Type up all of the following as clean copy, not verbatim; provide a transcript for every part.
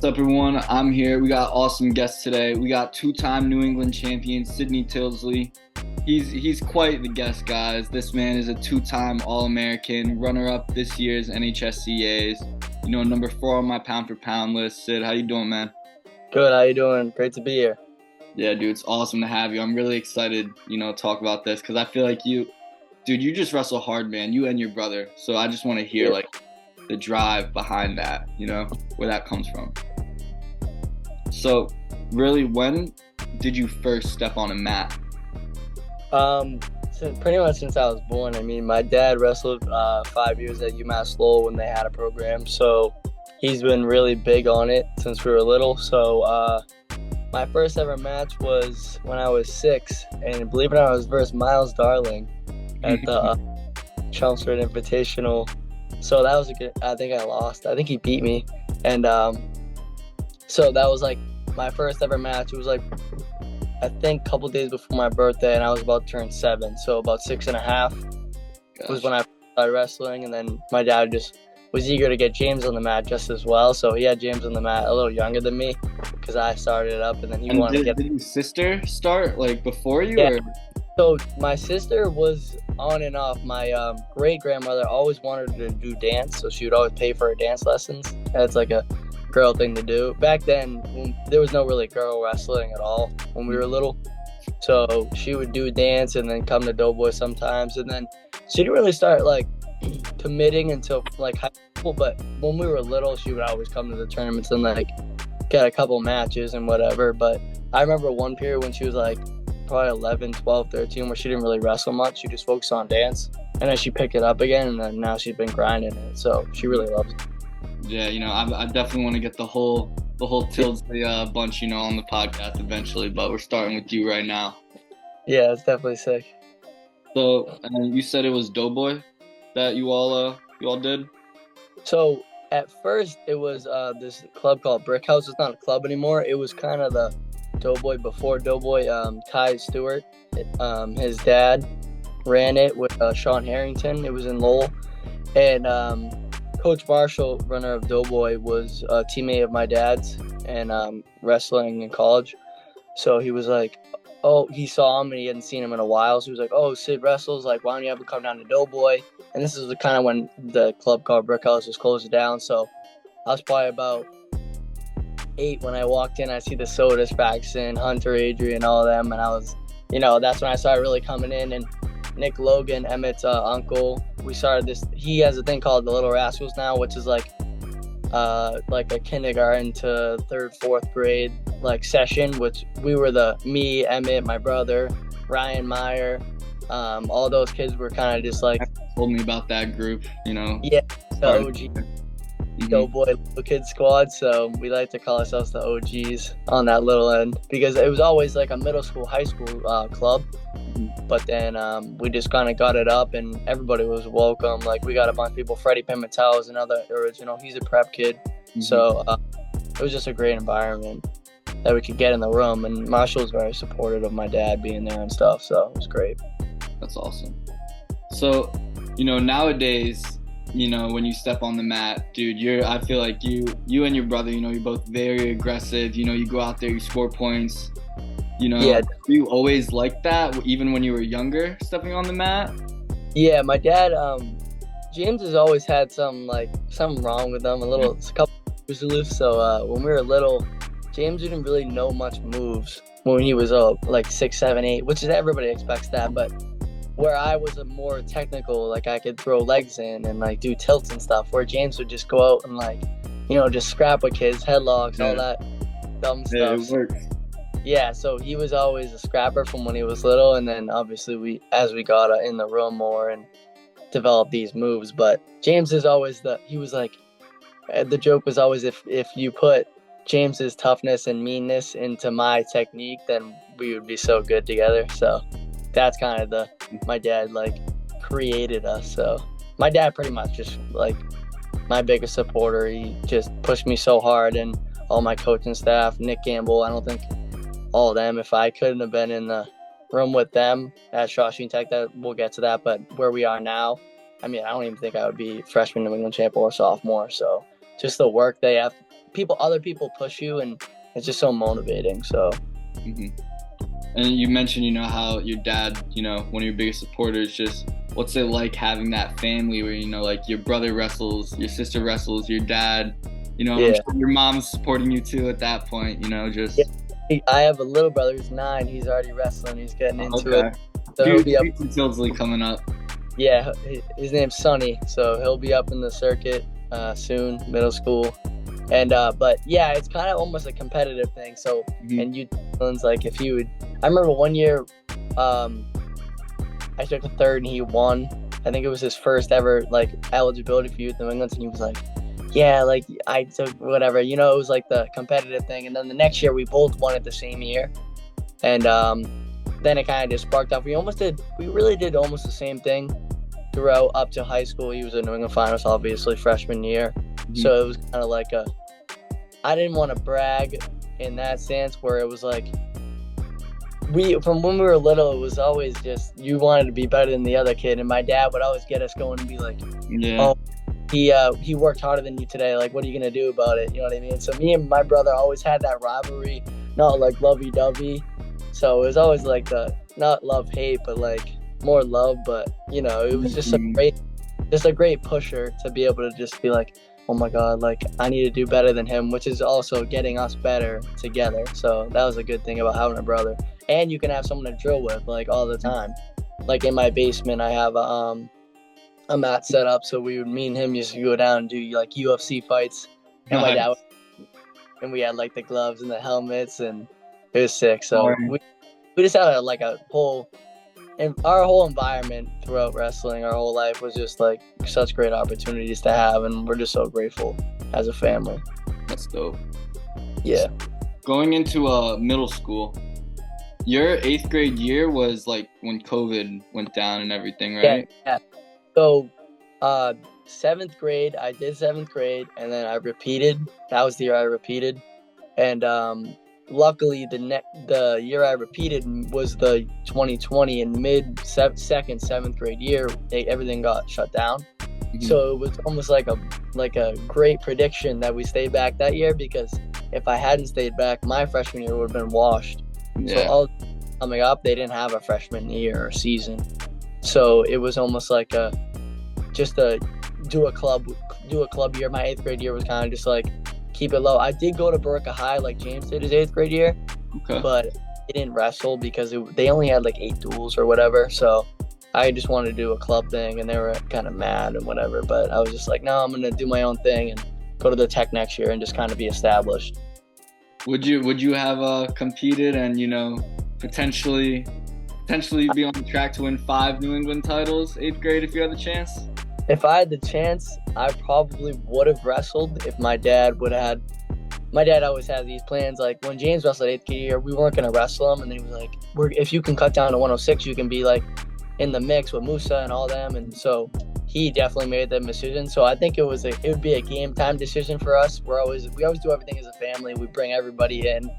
What's up, everyone? I'm here. We got awesome guests today. We got two-time New England champion Sidney Tildsley. He's quite the guest, guys. This man is a two-time All-American, runner-up this year's NHSCA's. Number 4 on my pound-for-pound list. Sid, how you doing, man? Good. How you doing? Great to be here. Yeah, dude, it's awesome to have you. I'm really excited, to talk about this because I feel like you just wrestle hard, man. You and your brother. So I just want to hear the drive behind that, where that comes from. So, really, when did you first step on a mat? Pretty much since I was born. I mean, my dad wrestled 5 years at UMass Lowell when they had a program, so he's been really big on it since we were little. So, my first ever match was when I was 6, and believe it or not, I was versus Miles Darling at the Chelmsford Invitational. So that was I think I lost. I think he beat me, and so that was my first ever match. It was I think a couple days before my birthday, and I was about to turn 7. So about 6.5 was when I started wrestling, and then my dad just was eager to get James on the mat just as well. So he had James on the mat a little younger than me because I started it up, and then he wanted to get. Did your sister start before you? Yeah. Or? So my sister was on and off. My great-grandmother always wanted her to do dance, so she would always pay for her dance lessons. That's a girl thing to do. Back then, there was no really girl wrestling at all when we were little. So she would do dance and then come to Doughboy sometimes. And then she didn't really start committing until high school. But when we were little, she would always come to the tournaments and get a couple matches and whatever. But I remember one period when she was probably 11, 12, 13, where she didn't really wrestle much. She just focused on dance. And then she picked it up again, and then now she's been grinding it. So she really loves it. Yeah, I definitely want to get the whole Tildsley bunch, on the podcast eventually, but we're starting with you right now. Yeah, it's definitely sick. So, and you said it was Doughboy that you all did? So, at first, it was this club called Brick House. It's not a club anymore. It was kind of the Doughboy before Doughboy. Ty Stewart, his dad, ran it with Sean Harrington. It was in Lowell. And Coach Marshall, runner of Doughboy, was a teammate of my dad's and wrestling in college. So he was he saw him and he hadn't seen him in a while. So he was like, oh, Sid wrestles. Why don't you have him come down to Doughboy? And this is kind of when the club called Brick House was closing down. So I was probably about 8 when I walked in. I see the Sodas practicing, Hunter, Adrian, all of them. And I was, that's when I started really coming in. And Nick Logan, Emmett's uncle, we started this. He has a thing called the Little Rascals now, which is a kindergarten to 3rd, 4th grade session. Which we were me, Emmett, my brother, Ryan Meyer, all those kids were kind of just told me about that group, Yeah, the OG Doughboy little kid squad. So we like to call ourselves the OGs on that little end because it was always a middle school, high school club. But then we just kind of got it up, and everybody was welcome. We got a bunch of people. Freddie Pimentel is another original. He's a prep kid. Mm-hmm. So it was just a great environment that we could get in the room. And Marshall was very supportive of my dad being there and stuff. So it was great. That's awesome. So, nowadays, when you step on the mat, dude, I feel like you and your brother, you're both very aggressive. You go out there, you score points. Yeah. Were you always like that, even when you were younger, stepping on the mat? Yeah, my dad, James has always had something wrong with him, a couple moves loose. So when we were little, James didn't really know much moves when he was 6, 7, 8, which is everybody expects that. But where I was a more technical, I could throw legs in and do tilts and stuff, where James would just go out and just scrap with kids, headlocks, all that dumb stuff. It works. Yeah, so he was always a scrapper from when he was little, and then obviously as we got in the room more and developed these moves. But James is always the joke was always if you put James's toughness and meanness into my technique, then we would be so good together. So that's kind of my dad created us. So my dad pretty much just my biggest supporter. He just pushed me so hard, and all my coaching staff, Nick Gamble, I don't think all of them, if I couldn't have been in the room with them at Shawshene Tech, that we'll get to that. But where we are now, I don't even think I would be freshman New England champ or sophomore. So just the work they have. Other people push you, and it's just so motivating. So. Mm-hmm. And you mentioned, how your dad, one of your biggest supporters. Just what's it like having that family where, like your brother wrestles, your sister wrestles, your dad, I'm sure your mom's supporting you too at that point, just. Yeah. I have a little brother who's 9. He's already wrestling. He's getting into it. So he'll be up. Tildsley coming up. Yeah, his name's Sonny. So he'll be up in the circuit soon, middle school. And but yeah, it's kind of almost a competitive thing. So and you, like if you would, I remember one year, I took a third and he won. I think it was his first ever like eligibility for Youth New England, and he was like, yeah, like I took whatever, it was like the competitive thing. And then the next year we both won it the same year, and then it kind of just sparked off. We really did almost the same thing throughout up to high school. He was in New England Finals, obviously freshman year. So it was kind of like I didn't want to brag in that sense, where it was like, from when we were little, it was always just, you wanted to be better than the other kid. And my dad would always get us going and be like, oh, he worked harder than you today. Like, what are you going to do about it? You know what I mean? So me and my brother always had that rivalry, not like lovey-dovey. So it was always like not love-hate, but like more love. But, it was just a great pusher to be able to just be like, oh my God, like I need to do better than him, which is also getting us better together. So that was a good thing about having a brother. And you can have someone to drill with like all the time. Like in my basement, I have a mat set up. So me and him used to go down and do like UFC fights. And my dad, and we had like the gloves and the helmets, and it was sick. So we just had a whole, and our whole environment throughout wrestling, our whole life was just like such great opportunities to have, and we're just so grateful as a family. That's dope. Yeah. Going into middle school, your 8th grade year was like when COVID went down and everything, right? Yeah. So 7th grade, I did 7th grade, and then I repeated. That was the year I repeated. And luckily, the year I repeated was the 2020, and mid-second, 7th grade year, everything got shut down. So it was almost like a great prediction that we stayed back that year, because if I hadn't stayed back, my freshman year would have been washed. Yeah. So all coming up, they didn't have a freshman year or season. So it was almost like do a club year. My 8th grade year was kind of just like, keep it low. I did go to Berwick High like James did his 8th grade year, but I didn't wrestle because they only had like 8 duels or whatever. So I just wanted to do a club thing, and they were kind of mad and whatever. But I was just like, no, I'm going to do my own thing and go to the Tech next year and just kind of be established. Would you have competed and potentially be on track to win 5 New England titles 8th grade if you had the chance? If I had the chance, I probably would have wrestled if my dad would have had. My dad always had these plans. Like when James wrestled 8th grade year, we weren't going to wrestle him, and then he was like, if you can cut down to 106, you can be like in the mix with Musa and all them. And so he definitely made that decision. So I think it would be a game time decision for us. We always do everything as a family. We bring everybody in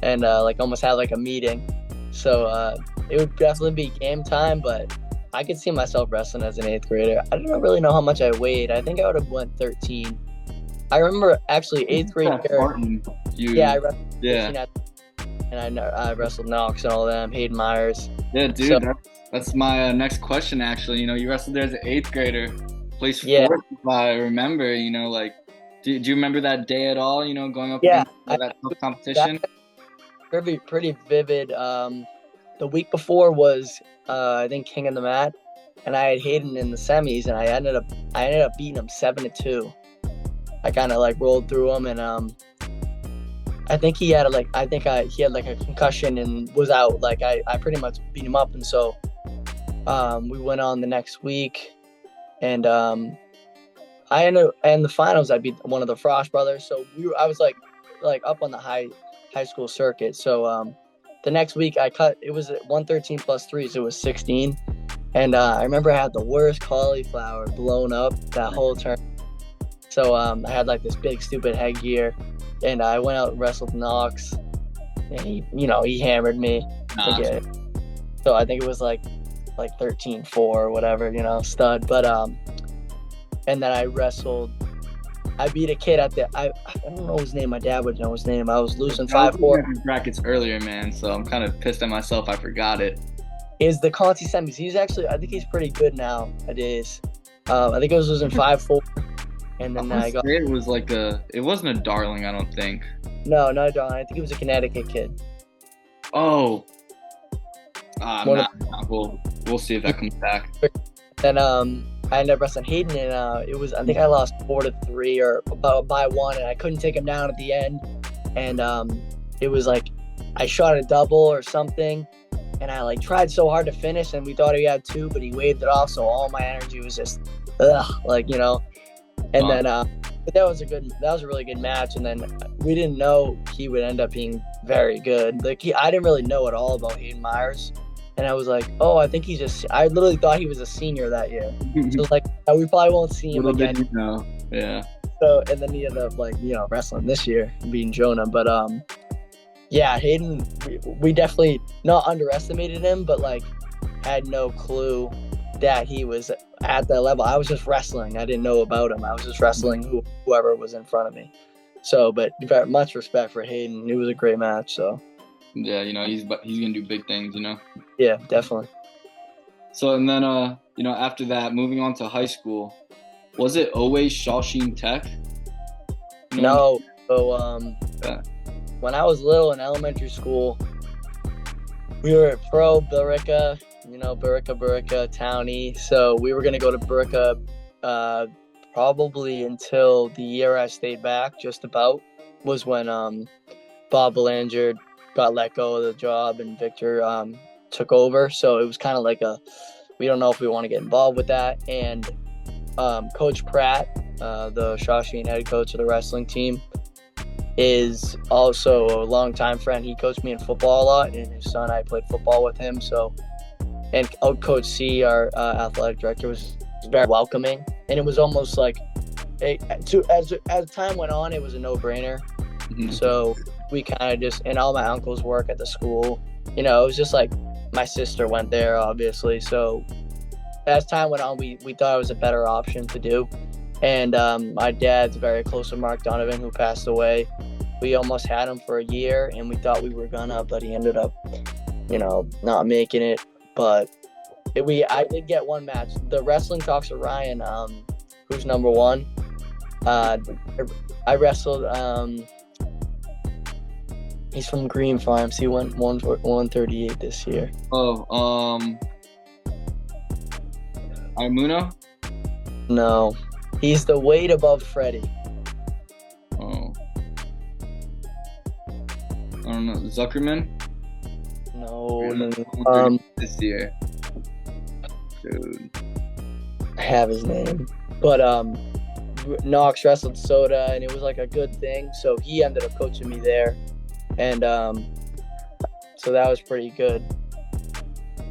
and like almost have like a meeting. So it would definitely be game time, but I could see myself wrestling as an 8th grader. I don't really know how much I weighed. I think I would have went 13. I remember actually 8th grade year. I wrestled 13 and I wrestled Knox and all them, Hayden Myers. Yeah, dude, so, that's my next question actually. You wrestled there as an 8th grader. Placed 4th if I remember, like, do you remember that day at all, going up against that tough competition? Pretty vivid. The week before was I think King of the Mat, and I had Hayden in the semis, and I ended up beating him 7-2. I kind of like rolled through him, and I think he had he had like a concussion and was out. Like I pretty much beat him up, and so we went on the next week, and I ended up in the finals. I beat one of the Frost brothers, so I was like up on the high school circuit. So the next week it was at 113 plus 3, so it was 16. And I remember I had the worst cauliflower blown up that whole turn. So I had like this big stupid headgear, and I went out and wrestled Knox, and he hammered me. So I think it was like 13-4 or whatever, stud. But and then I wrestled I beat a kid I don't know his name. My dad would know his name. I was losing I was 5-4. looking at brackets earlier, man, so I'm kind of pissed at myself. I forgot it. Is the Conti semis. He's actually, I think he's pretty good now. It is. I think I was losing 5-4. And then I got. It was like it wasn't a Darling, I don't think. No, not a Darling. I think it was a Connecticut kid. Oh. We'll see if that comes back. Then I ended up wrestling Hayden, and I think I lost 4-3 or by 1, and I couldn't take him down at the end. And it was like I shot a double or something, and I like tried so hard to finish, and we thought he had 2, but he waved it off, so all my energy was just like, you know. And then but that was a really good match, and then we didn't know he would end up being very good. Like I didn't really know at all about Hayden Myers. And I was like, oh, I think I literally thought he was a senior that year. So like, we probably won't see him again. Yeah. So, and then he ended up like, you know, wrestling this year, beating Jonah. But yeah, Hayden, we definitely not underestimated him, but like had no clue that he was at that level. I was just wrestling. I didn't know about him. I was just wrestling whoever was in front of me. So, but very much respect for Hayden. It was a great match. So. Yeah, you know, he's gonna do big things, you know. Yeah, definitely. So and then you know, after that, moving on to high school, was it always Shawsheen Tech? You know? No. So when I was little in elementary school, we were at Pro Billerica, you know, Billerica, Townie. So we were gonna go to Billerica probably until the year I stayed back, just about, was when Bob Belanger got let go of the job and Victor took over. So it was kind of like we don't know if we want to get involved with that. And Coach Pratt, the Shawsheen head coach of the wrestling team, is also a longtime friend. He coached me in football a lot, and his son, I played football with him. So, and Coach C, our athletic director, was very welcoming. And it was almost like, as time went on, it was a no-brainer. Mm-hmm. So we kind of just, and all my uncles work at the school, you know, it was just like my sister went there, obviously. So as time went on, we thought it was a better option to do. And my dad's very close to Mark Donovan, who passed away. We almost had him for a year, and we thought we were gonna, but he ended up, you know, not making it. But I did get one match. The Wrestling Talks of Ryan, who's number 1. I wrestled. He's from Green Farms. He went 138 this year. Oh, Armuna? No. He's the weight above Freddie. Oh. I don't know. Zuckerman? No. This year. Dude. I have his name. But Knox wrestled Soda, and it was like a good thing. So he ended up coaching me there. And so that was pretty good.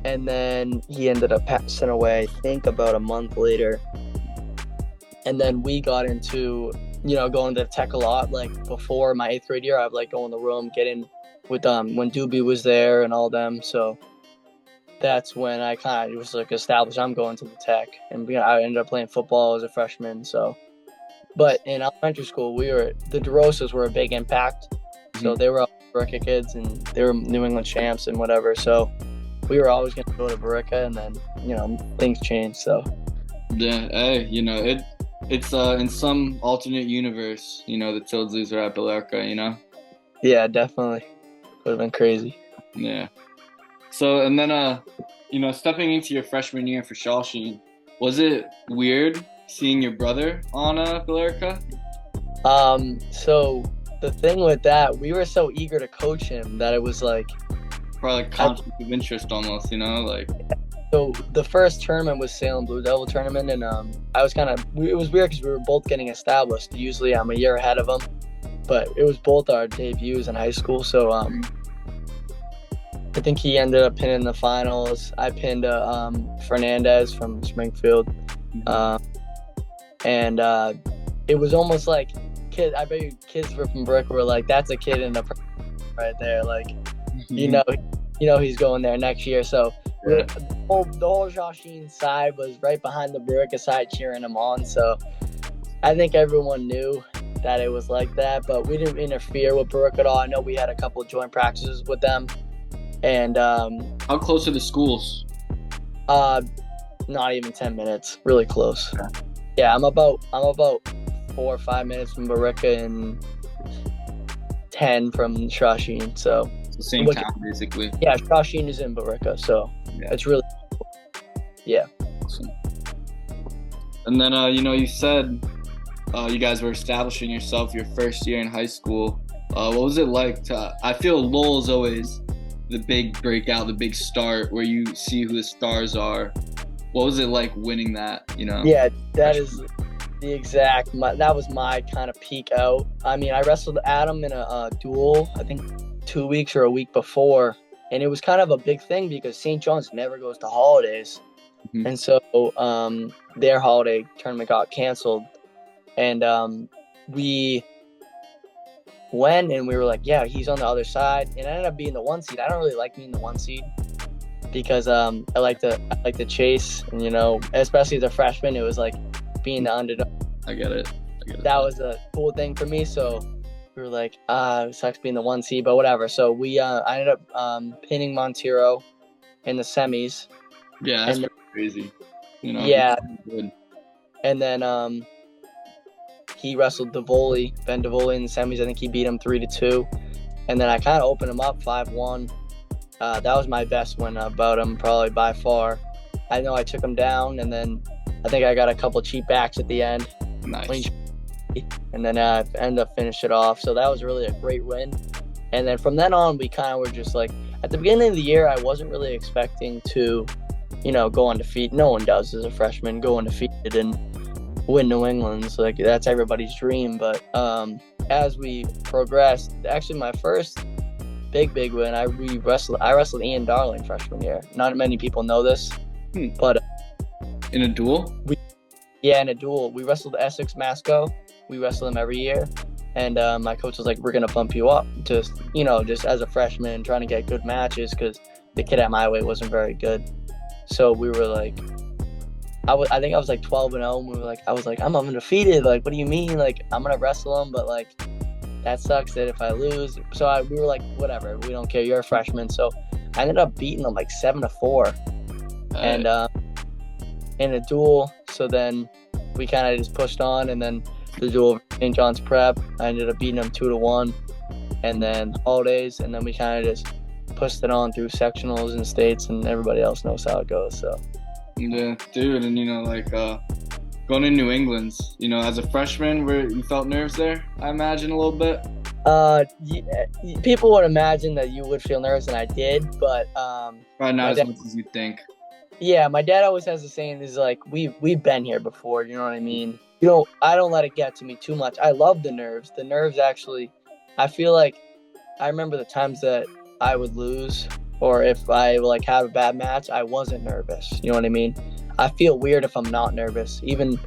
And then he ended up passing away, I think, about a month later. And then we got into, you know, going to tech a lot. Like before my 8th grade year, I would like go in the room, get in with when Doobie was there and all them. So that's when I kind of was like established I'm going to the tech. And I ended up playing football as a freshman. So, but in elementary school, the DeRosas were a big impact. So they were all Barica kids, and they were New England champs and whatever. So we were always going to go to Barica, and then, you know, things changed. So yeah, hey, you know, it's in some alternate universe, you know, the Tildslays are at Billerica, you know. Yeah, definitely would have been crazy. Yeah. So and then you know, stepping into your freshman year for Shawsheen, was it weird seeing your brother on Billerica? So the thing with that, we were so eager to coach him that it was like probably like conflict of interest almost, you know, like. So the first tournament was Salem Blue Devil tournament, and I was it was weird because we were both getting established. Usually I'm a year ahead of them, but it was both our debuts in high school. So I think he ended up pinning the finals. I pinned Fernandez from Springfield, and it was almost like I bet you kids from Brick were like, "That's a kid in the right there." Like, you know, he's going there next year. So the whole Shawsheen side was right behind the Barica side cheering him on. So I think everyone knew that it was like that, but we didn't interfere with Baruch at all. I know we had a couple of joint practices with them, and How close are the schools? not even 10 minutes, really close. Okay. Yeah, I'm about 4 or 5 minutes from Baruch and 10 from Shawsheen, so It's the same town, basically. yeah, Shawsheen is in Baruch, so Yeah. it's really cool. Yeah. Awesome. And then, you said you guys were establishing yourself your first year in high school. What was it like I feel Lowell is always the big breakout, the big start where you see who the stars are. What was it like winning that, Yeah, that is that was my kind of peak out. I mean, I wrestled Adam in a duel, I think 2 weeks or a week before, and it was kind of a big thing because St. John's never goes to holidays. Mhm. And so their holiday tournament got canceled, and we went and we were like, yeah, he's on the other side, and I ended up being the 1 seed. I don't really like being the 1 seed because I like to chase, and especially as a freshman, it was like being the underdog. I get it. That was a cool thing for me, so we were like, it sucks being the 1 seed, but whatever. So we I ended up pinning Montero in the semis. Yeah, that's pretty crazy. Yeah. Good. And then he wrestled Ben Davoli in the semis. I think he beat him 3-2. And then I kind of opened him up 5-1. That was my best win about him, probably by far. I know I took him down, and then I think I got a couple cheap backs at the end. Nice. And then I ended up finishing it off. So that was really a great win. And then from then on, we kind of were just like, at the beginning of the year, I wasn't really expecting to, go undefeated. No one does as a freshman, go undefeated and win New England's. Like, that's everybody's dream. But as we progressed, actually my first big win, I wrestled Ian Darling freshman year. Not many people know this, but in a duel? In a duel. We wrestled Essex Masco. We wrestle him every year. And my coach was like, we're going to bump you up just as a freshman, trying to get good matches because the kid at my weight wasn't very good. So we were like, I think I was like 12-0. And I was like, I'm undefeated. Like, what do you mean? Like, I'm going to wrestle him, but like, that sucks that if I lose. So we were like, whatever, we don't care. You're a freshman. So I ended up beating him like 7-4. And in a duel. So then we kind of just pushed on, and then the duel of St. John's Prep, I ended up beating him 2-1, and then holidays, and then we kind of just pushed it on through sectionals and states, and everybody else knows how it goes. So yeah, dude, and going to New England's, as a freshman, where you felt nerves there, I imagine a little bit. People would imagine that you would feel nervous, and I did, but probably not as much as you think. Yeah, my dad always has the saying is like, we've been here before, you know what I mean? I don't let it get to me too much. I love the nerves. The nerves actually, I feel like I remember the times that I would lose, or if I like have a bad match, I wasn't nervous. You know what I mean? I feel weird if I'm not nervous. Even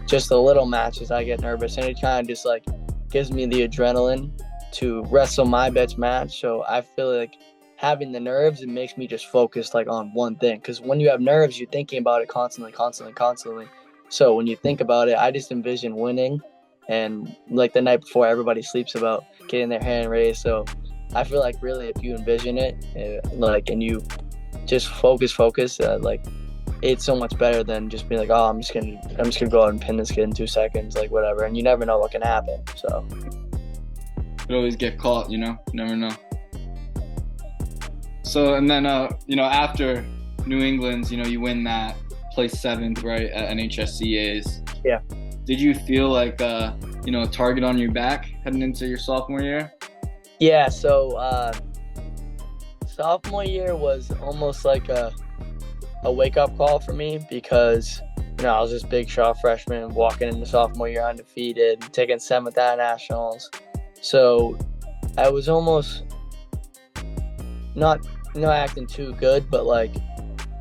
just the little matches, I get nervous, and it kind of just like gives me the adrenaline to wrestle my best match. So I feel like having the nerves, it makes me just focus like on one thing. Because when you have nerves, you're thinking about it constantly. So when you think about it, I just envision winning, and like the night before, everybody sleeps about getting their hand raised. So I feel like really, if you envision it, and you just focus, like it's so much better than just being like, oh, I'm just gonna go out and pin this kid in 2 seconds, like whatever. And you never know what can happen. So you always get caught, never know. So, and then, after New England's, you win that, place 7th, right, at NHSCA's. Yeah. Did you feel like, a target on your back heading into your sophomore year? Yeah, so sophomore year was almost like a wake-up call for me because, I was this big shot freshman walking into sophomore year undefeated, taking 7th at nationals. So I was almost not acting too good, but like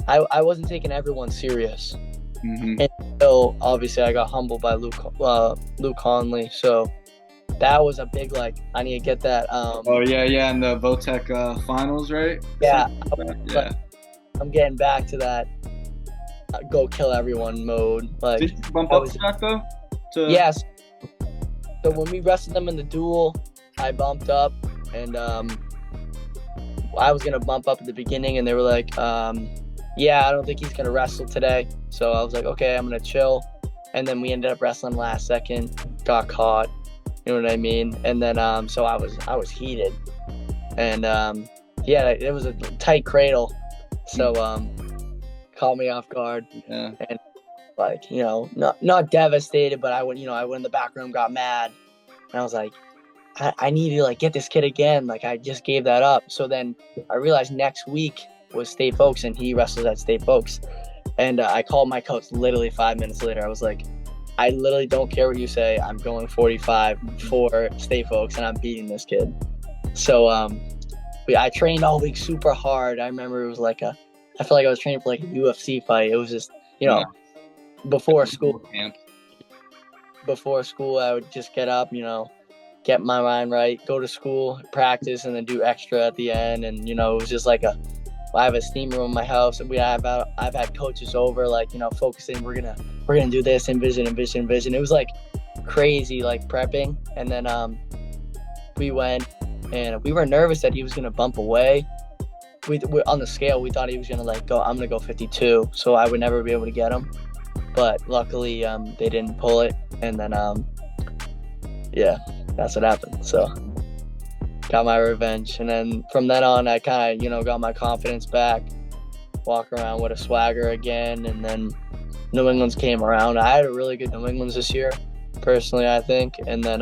I wasn't taking everyone serious. Mm-hmm. Until obviously I got humbled by Luke Conley. So that was a big I need to get that. In the Votech finals, right? Yeah, yeah. I'm getting back to that go kill everyone mode. Like, did you bump up to that though? Yes, So when we wrestled them in the duel, I bumped up, and I was gonna bump up at the beginning, and they were like, yeah, I don't think he's gonna wrestle today. So I was like, okay, I'm gonna chill. And then we ended up wrestling last second, got caught. You know what I mean? And then so I was heated, and yeah, it was a tight cradle, so caught me off guard. Yeah. And like, you know, not devastated, but I went in the back room, got mad, and I was like, I need to like get this kid again. Like I just gave that up. So then I realized next week was State Folks, and he wrestles at State Folks. And I called my coach literally 5 minutes later. I was like, I literally don't care what you say. I'm going 45 for State Folks, and I'm beating this kid. So I trained all week super hard. I remember it was like I felt like I was training for like a UFC fight. It was just, you know, before school. Before school, I would just get up, you know, get my mind right, go to school, practice, and then do extra at the end. And, you know, it was just like I have a steam room in my house. I've had coaches over, like, you know, focusing. We're gonna do this, envision. It was like crazy, like prepping. And then we went, and we were nervous that he was gonna bump away. We on the scale, we thought he was gonna like go. I'm gonna go 52, so I would never be able to get him. But luckily, they didn't pull it. And then yeah, that's what happened. So got my revenge, and then from then on, I kind of, you know, got my confidence back, walk around with a swagger again. And then New England's came around. I had a really good New England's this year, personally, I think. And then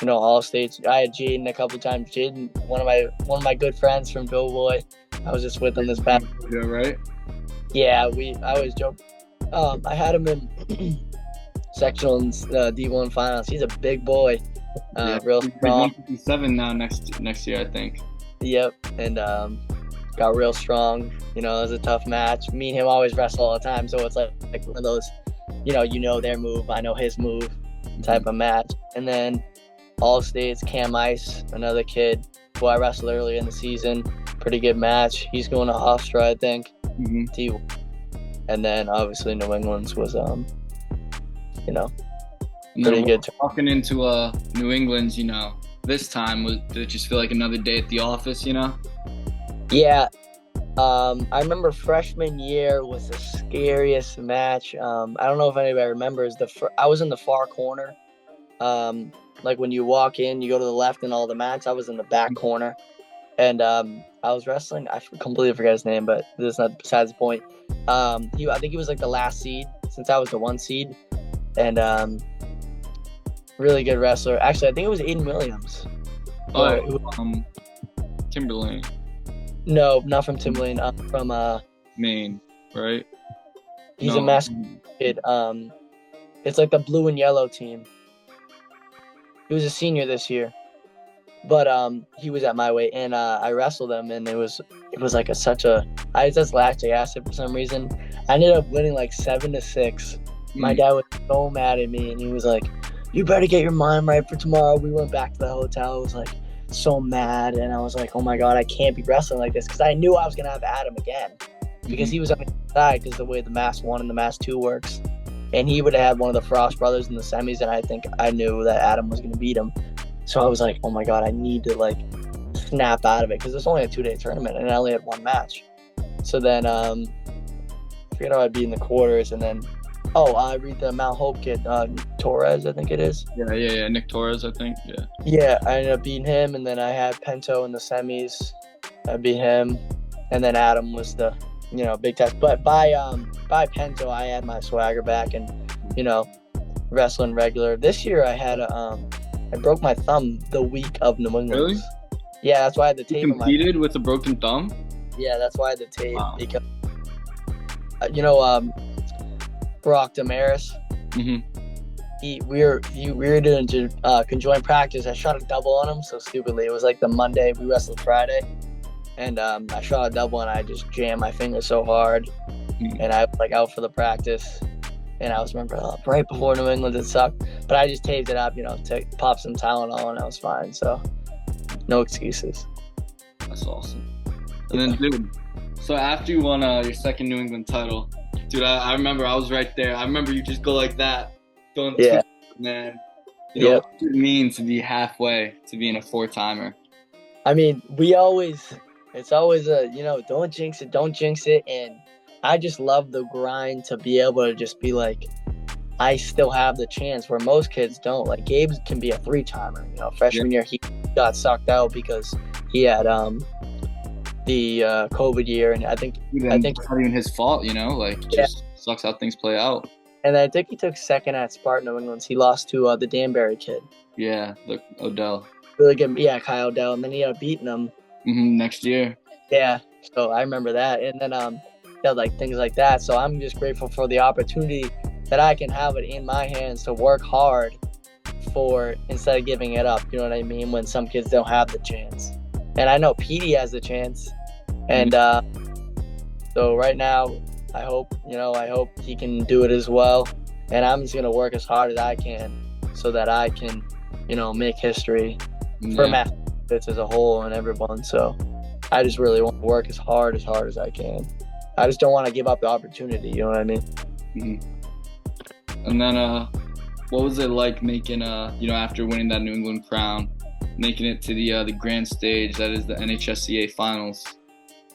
you know, all states. I had Jaden a couple of times. Jaden, one of my good friends from Doughboy. I was just with him this past. Yeah, right. Yeah, I always joke. I had him in sectionals, D1 finals. He's a big boy. Real strong. 157 now next year, I think. Yep, and got real strong. You know, it was a tough match. Me and him always wrestle all the time, so it's like one of those, you know their move, I know his move type of match. And then all states, Cam Ice, another kid who I wrestled earlier in the season, pretty good match. He's going to Hofstra, I think. Mm-hmm. And then obviously New England's was you know, pretty good. Walking into New England's, you know, this time did it just feel like another day at the office, you know? Yeah. I remember freshman year was the scariest match. I don't know if anybody remembers I was in the far corner. Like when you walk in, you go to the left in all the mats. I was in the back corner, and I was wrestling. I completely forget his name, but this is not besides the point. I think he was like the last seed since I was the 1 seed, and really good wrestler. Actually, I think it was Aiden Williams. Timberlane. No, not from Timberlane. From Maine, right? He's a mascot kid. It's like the blue and yellow team. He was a senior this year, but he was at my weight, and I wrestled him, and it was like I just lactic acid for some reason. I ended up winning like 7-6. My dad was so mad at me, and he was like, "You better get your mind right for tomorrow." We went back to the hotel. I was like so mad, and I was like, "Oh my god, I can't be wrestling like this," because I knew I was gonna have Adam again, because he was on the side, because the way the Mass 1 and the Mass 2 works. And he would have had one of the Frost brothers in the semis, and I think I knew that Adam was going to beat him. So I was like, oh my god, I need to like snap out of it, because it's only a 2-day tournament, and I only had one match. So then, I forget how I'd be in the quarters, and then, I read the Mount Hope kid, Torres, I think it is. Yeah, Nick Torres, I think, yeah. Yeah, I ended up beating him, and then I had Pento in the semis. I beat him, and then Adam was the, you know, big test. But by Pento, I had my swagger back, and, you know, wrestling regular. This year I had I broke my thumb the week of New England. Really? Yeah, that's why I had the tape. You competed with a broken thumb? Yeah, that's why I had the tape. Wow. Because, you know, Brock Damaris. Mm-hmm. We were doing conjoined practice. I shot a double on him so stupidly. It was like the Monday, we wrestled Friday. And I shot a double, and I just jammed my finger so hard, and I was like out for the practice. And I was right before New England, it sucked, but I just taped it up, you know, to pop some Tylenol, and I was fine. So no excuses. That's awesome. And then, dude, so after you won your second New England title, dude, I remember I was right there. I remember you just go like that, going yeah, man. You know, Yep. what does it mean to be halfway to being a four-timer? I mean, it's always don't jinx it. And I just love the grind to be able to just be like, I still have the chance where most kids don't. Like Gabe can be a three-timer. Freshman year he got sucked out because he had the COVID year, and I think it's not even his fault, just sucks how things play out. And I think he took second at Spartan New England. He lost to the Danbury kid. Yeah, the Odell. Really good, yeah, Kyle Odell, and then he ended up beating him next year. Yeah, so I remember that, and then like things like that. So I'm just grateful for the opportunity that I can have it in my hands to work hard for instead of giving it up. You know what I mean? When some kids don't have the chance, and I know Petey has the chance, and so right now I hope he can do it as well, and I'm just gonna work as hard as I can so that I can make history for Massachusetts as a whole and everyone. So I just really want to work as hard as I can. I just don't want to give up the opportunity. You know what I mean? Mm-hmm. And then, what was it like making, after winning that New England crown, making it to the grand stage, that is the NHSCA finals?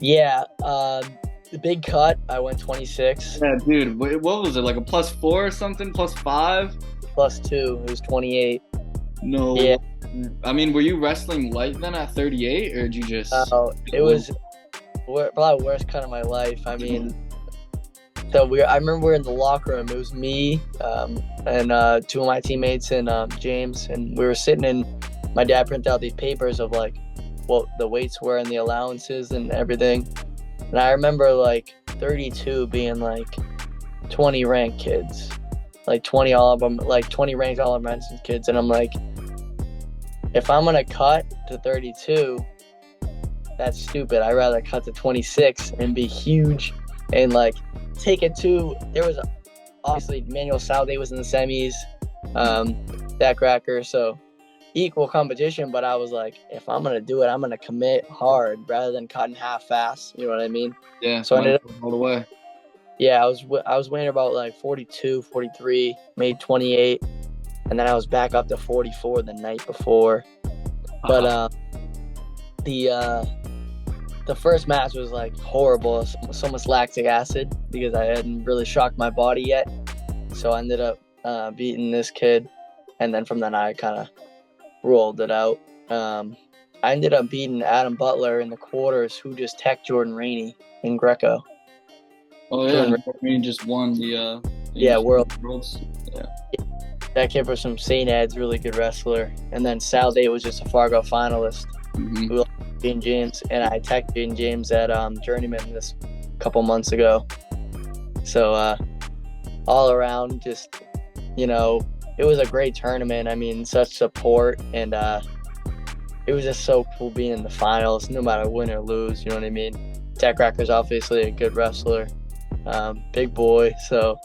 Yeah, the big cut, I went 26. Yeah, dude, what was it, like a +4 or something, +5? +2, it was 28. No. Yeah. I mean, were you wrestling light then at 38, or did you just... it was probably the worst cut of my life. I mean, I remember we were in the locker room. It was me and two of my teammates and James, and we were sitting in, my dad printed out these papers of like what the weights were and the allowances and everything. And I remember like 32 being like 20 ranked kids, like 20 ranked all American kids. And I'm like, if I'm going to cut to 32, that's stupid. I'd rather cut to 26 and be huge and like take it to, there was obviously Manuel Salde was in the semis, that cracker. So equal competition, but I was like, if I'm going to do it, I'm going to commit hard rather than cutting half-fast. You know what I mean? Yeah. So I ended up all the way. Yeah, I was weighing about like 42, 43, made 28, and then I was back up to 44 the night before. But the first match was like horrible, so much lactic acid because I hadn't really shocked my body yet. So I ended up beating this kid, and then from then I kind of rolled it out. I ended up beating Adam Butler in the quarters, who just teched Jordan Rainey in Greco. Oh yeah, Rainey just won the Worlds. Yeah. That kid was from St. Ed's, really good wrestler. And then Salde was just a Fargo finalist. Mm-hmm. Who lost Jane James, and I teched Jane James at Journeyman this couple months ago. So all around, just it was a great tournament. I mean, such support, and it was just so cool being in the finals, no matter win or lose. You know what I mean? Tech Cracker's obviously a good wrestler, big boy. So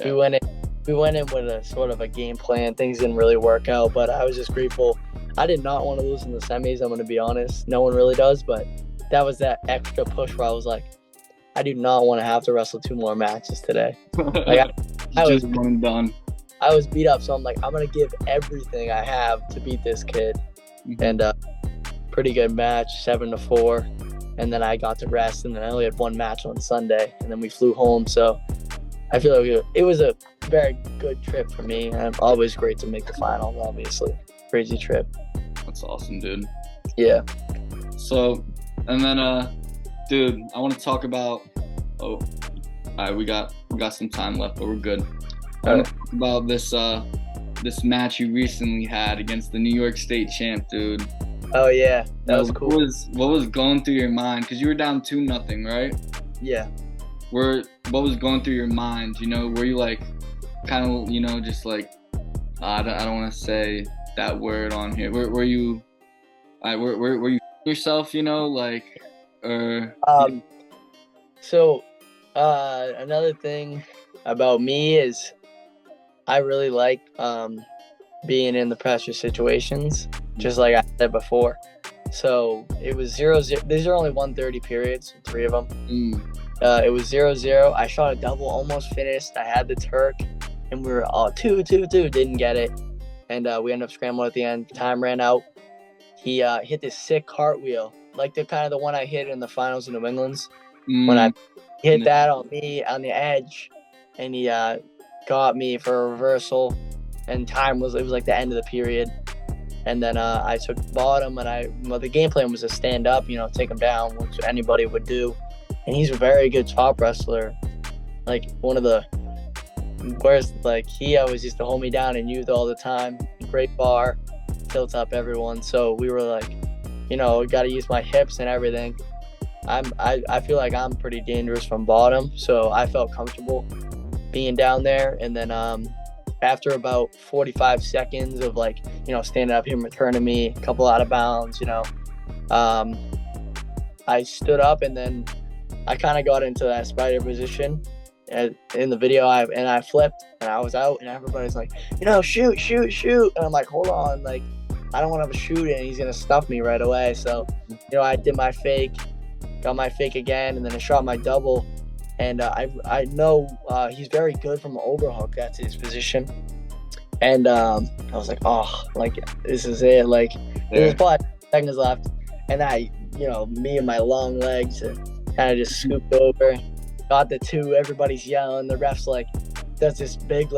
we went in with a sort of a game plan. Things didn't really work out, but I was just grateful. I did not want to lose in the semis. I'm going to be honest. No one really does, but that was that extra push where I was like, I do not want to have to wrestle 2 more matches today. Like I was one and done. I was beat up, so I'm like, I'm going to give everything I have to beat this kid. Mm-hmm. And pretty good match, 7-4. And then I got to rest, and then I only had 1 match on Sunday, and then we flew home. So I feel like it was a very good trip for me. And always great to make the finals, obviously. Crazy trip. That's awesome, dude. Yeah. So, and then, dude, I want to talk about. All right, we got some time left, but we're good. I want to talk about this match you recently had against the New York State champ, dude. Oh yeah, that was cool. What was going through your mind? Because you were down 2-0, right? Yeah. What was going through your mind? Were you like, kind of, just like, I don't want to say that word on here. Were you yourself? Or. So, another thing about me is I really like being in the pressure situations, just like I said before. So it was 0-0. These are only 130 periods, 3 of them. It was 0-0. I shot a double, almost finished. I had the Turk, and we were all 2-2-2. Didn't get it. and we ended up scrambling at the end. Time ran out. He hit this sick cartwheel, like the one I hit in the finals in New England's. When I hit that on me on the edge, and he got me for a reversal, and it was like the end of the period. And then I took bottom, and the game plan was to stand up, take him down, which anybody would do. And he's a very good top wrestler, like one of the worst. Like he always used to hold me down in youth all the time. Great bar, tilts up everyone. So we were like, got to use my hips and everything. I feel like I'm pretty dangerous from bottom, so I felt comfortable being down there. And then after about 45 seconds of standing up, him returning me, a couple out of bounds, I stood up, and then I kind of got into that spider position in the video. I flipped, and I was out, and everybody's like, shoot. And I'm like, hold on, like, I don't want to have a shoot, and he's going to stuff me right away. So, I did my fake, got my fake again, and then I shot my double. And I know he's very good from an overhook. That's his position. And I was like, this is it. Like, there's probably seconds left. And me and my long legs kind of just scooped over, got the two. Everybody's yelling. The ref's does this big,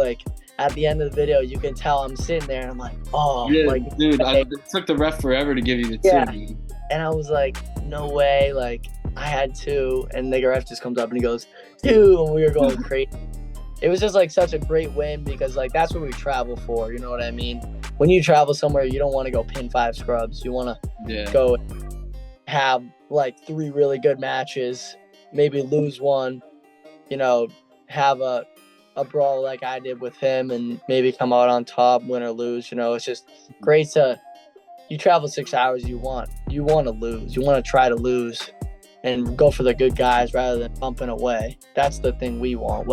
at the end of the video, you can tell I'm sitting there, and I'm like, dude, it took the ref forever to give you the two. And I was like, no way. I had two, and the ref just comes up and he goes, two, and we were going crazy. It was just such a great win, because that's what we travel for, you know what I mean? When you travel somewhere, you don't want to go pin 5 scrubs. You want to go have 3 really good matches, maybe lose one, have a brawl like I did with him, and maybe come out on top, win or lose. It's just great you travel 6 hours, you want to lose. You want to try to lose and go for the good guys rather than bumping away. That's the thing we want.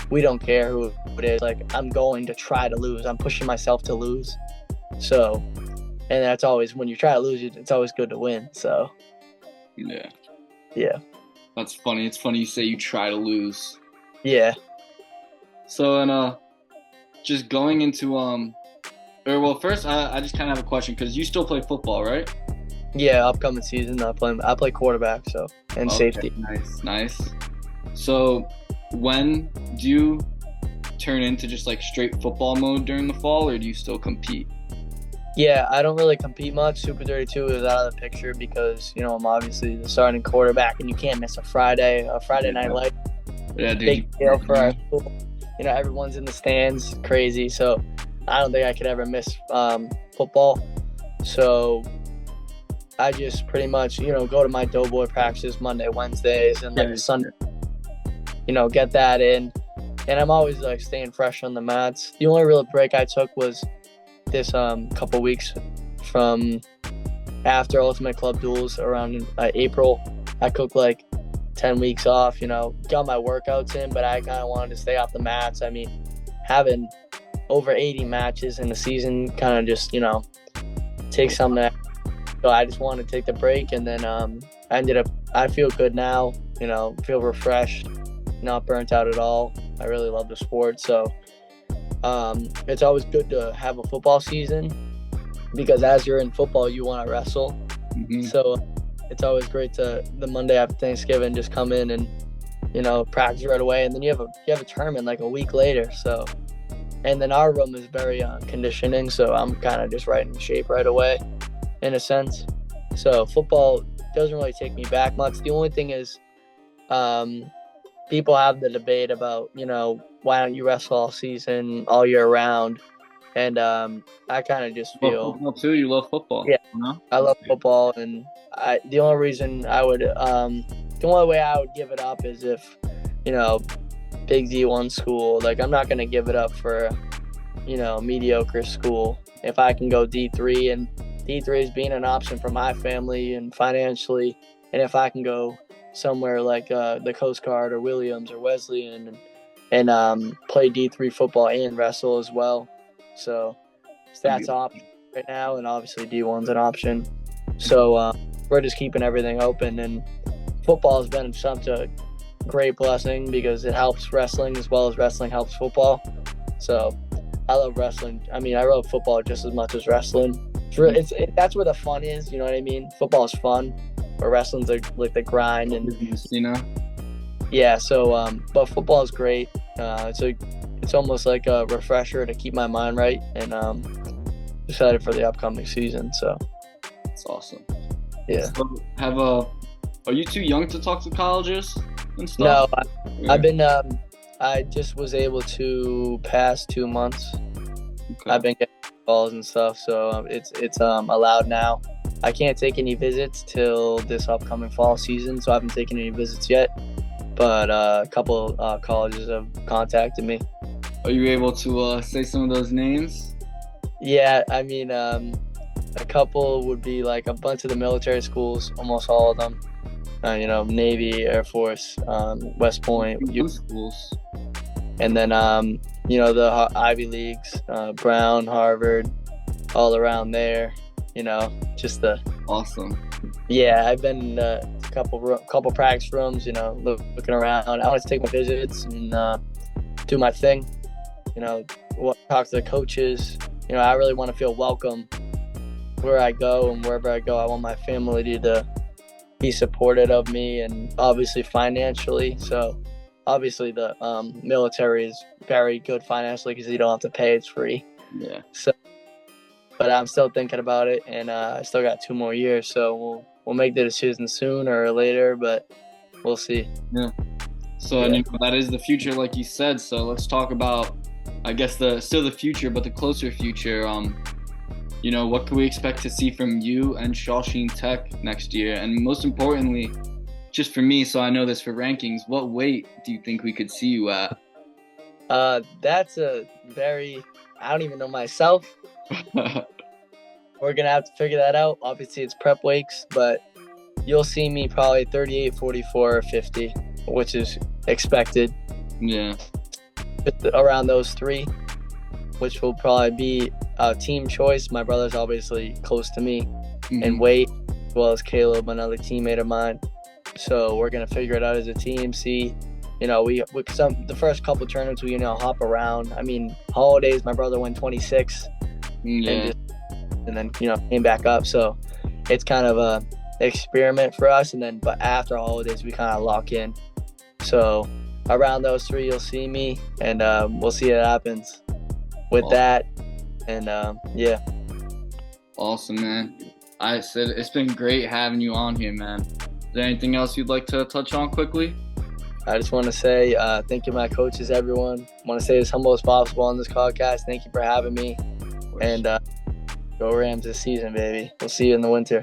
We don't care who it is. I'm going to try to lose. I'm pushing myself to lose. So, and that's always, when you try to lose, it's always good to win. So, yeah. That's funny. It's funny you say you try to lose. Yeah. So, and just going into first I just kind of have a question, because you still play football, right? Yeah, upcoming season I play quarterback, and safety. Nice. So when do you turn into just straight football mode during the fall, or do you still compete? Yeah, I don't really compete much. Super 32 is out of the picture because, I'm obviously the starting quarterback, and you can't miss a Friday night light. Yeah, dude. Big deal for our school. Everyone's in the stands, crazy. So I don't think I could ever miss football. So I just pretty much, go to my doughboy practices Monday, Wednesdays, and Sunday, get that in. And I'm always staying fresh on the mats. The only real break I took was this couple weeks from after Ultimate Club Duels around April. I took 10 weeks off, got my workouts in, but I kind of wanted to stay off the mats. I mean, having over 80 matches in the season kind of just, takes something. So I just wanted to take the break, and then I feel good now, feel refreshed, not burnt out at all. I really love the sport. So it's always good to have a football season, because as you're in football, you want to wrestle. Mm-hmm. So it's always great to the Monday after Thanksgiving just come in and practice right away, and then you have a tournament a week later. So, and then our room is very conditioning, so I'm kind of just right in shape right away, in a sense. So football doesn't really take me back much. The only thing is, people have the debate about why don't you wrestle all season, all year round, and I kind of just feel. Football too. You love football. Yeah, I love football, and the only reason I would, the only way I would give it up is if, big D1 school. I'm not gonna give it up for, mediocre school. If I can go D3, and D3 is being an option for my family and financially, and if I can go somewhere like the Coast Guard or Williams or Wesleyan and play D3 football and wrestle as well. So that's an option right now, and obviously D1's an option. So we're just keeping everything open, and football has been such a great blessing because it helps wrestling as well as wrestling helps football. So I love wrestling. I mean, I love football just as much as wrestling. That's where the fun is. You know what I mean? Football is fun, but wrestling's like the grind and you know. Yeah. So, but football is great. It's almost like a refresher to keep my mind right, and excited for the upcoming season. So that's awesome. Yeah. So are you too young to talk to colleges and stuff? No, I've been. I just was able to pass 2 months. Okay. I've been getting calls and stuff, so it's allowed now. I can't take any visits till this upcoming fall season, so I haven't taken any visits yet. But a couple colleges have contacted me. Are you able to say some of those names? Yeah, I mean, a couple would be like a bunch of the military schools, almost all of them. Navy, Air Force, West Point, schools. And then the Ivy Leagues, Brown, Harvard, all around there. Just the awesome. Yeah, I've been in a couple practice rooms. Looking around. I want to take my visits and do my thing. Talk to the coaches. I really want to feel welcome where I go, and wherever I go, I want my family to be supportive of me, and obviously financially. So obviously the military is very good financially because you don't have to pay, it's free. Yeah. So, but I'm still thinking about it, and I still got 2 more years, so we'll make the decision sooner or later, but we'll see. Yeah. So and that is the future, like you said. So let's talk about, I guess, still the future, but the closer future. What can we expect to see from you and Shawsheen Tech next year? And most importantly, just for me, so I know this for rankings, what weight do you think we could see you at? That's I don't even know myself. We're going to have to figure that out. Obviously, it's prep weeks, but you'll see me probably 38, 44, or 50, which is expected. Yeah. Around those three, which will probably be a team choice. My brother's obviously close to me in weight, as well as Caleb, another teammate of mine. So we're going to figure it out as a team, see. The first couple tournaments, we hop around. I mean, holidays, my brother went 26. Yeah. And then came back up. So it's kind of a experiment for us. But after holidays, we kind of lock in. So around those three, you'll see me, and we'll see what happens with that. And yeah. Awesome, man. I said it's been great having you on here, man. Is there anything else you'd like to touch on quickly? I just want to say thank you to my coaches, everyone. I want to say as humble as possible on this podcast. Thank you for having me. And go Rams this season, baby. We'll see you in the winter.